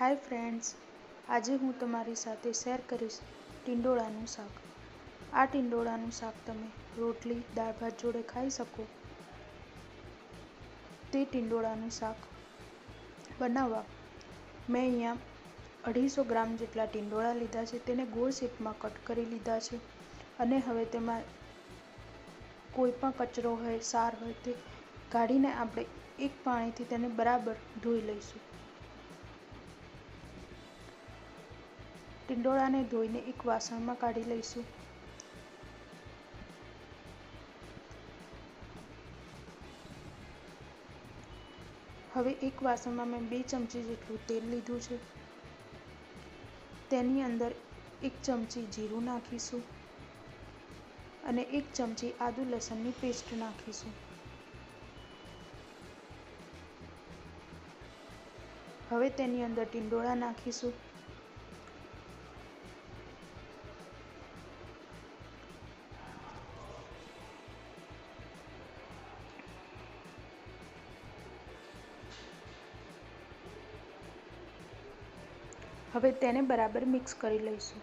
Hi friends, आज हूँ तमारी साथे शेर करीश टींडोळानुं शाक। आ टींडोळानुं शाक तमे रोटली दाळ भात जोड़े खाई शको। ते टींडोळानुं शाक बनाववा मैं अहींया 250 ग्राम जेटला टींडोळा लीधा छे, तेने गोल शेपमां कट करी लीधा छे अने हवे तेमां कोई पण कचरो होय, सार होय ते काढीने आपणे एक पाणीथी तेने बराबर धोई लईशुं। टींडोळाने धोईने एक वासणमां काढी लईशुं। हवे एक वासणमां मैं 2 चमची जेटલું तेल लीधुं छे। तेनी अंदर 1 चमची जीरुं नाखीशुं अने 1 चमची आदु लसणनी पेस्ट नाखीशुं। हवे तेनी अंदर टींडोळा नाखीशुं। हवे तेने बराबर मिक्स करी लईशुं।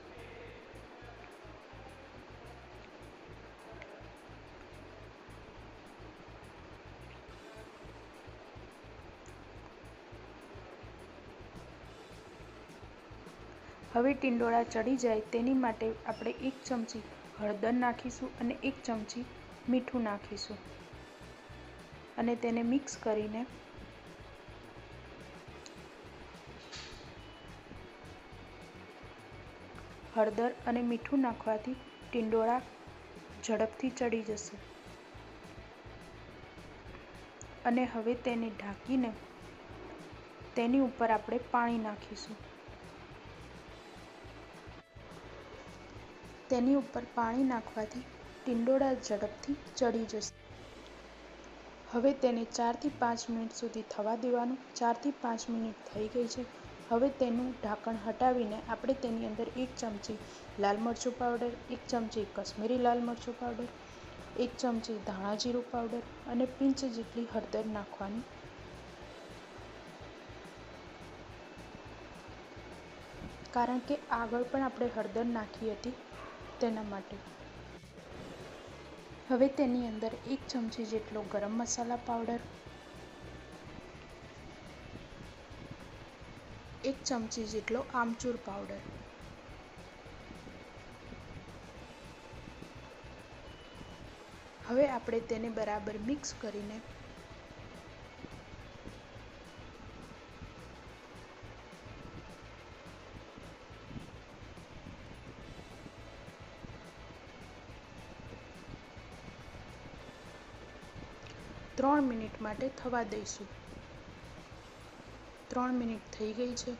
हवे टींडोळा चढ़ी जाए तेनी माटे आपणे 1 चमची हळदर नाखीशुं अने 1 चमची मीठुं नाखीशुं अने तेने मिक्स करीने हळदर अने मीठुं नाखवाथी टींडोळा झड़पथी चढ़ी जशे। अने हवे तेने ढांकीने तेनी उपर आपणे पाणी नाखीशुं। तेनी उपर पाणी नाखवाथी टींडोळा झड़पथी चढ़ी जशे। हवे तेने 4 થી 5 मिनिट सुधी थवा देवानुं। 4 થી 5 मिनिट थई गई छे। हवे तेनुं ढांकण हटावीने आपणे तेनी अंदर 1 चमची लाल मरचुं पाउडर, 1 चमची कश्मीरी लाल मरचुं पाउडर, 1 चमची धाणा जीरुं पाउडर अने पींच जेटली हळदर नाखवानी। कारण के आगळ पण आपणे हळदर नाखी हती तेना माटे। हवे तेनी अंदर 1 चमची जेटलो गरम मसाला पाउडर, 1 चमची जेटलो आमचूर पाउडर, हवे आपणे तेने बराबर मिक्स करीने ત્રણ મિનિટ માટે થવા દઈશું। 3 મિનિટ થઈ ગઈ છે।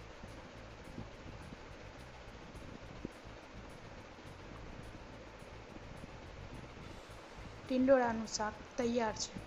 ટીંડોળાનું શાક તૈયાર છે।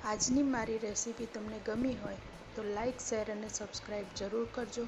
આજની મારી રેસીપી તમને ગમી હોય તો લાઈક, શેર અને સબસ્ક્રાઈબ જરૂર કરજો।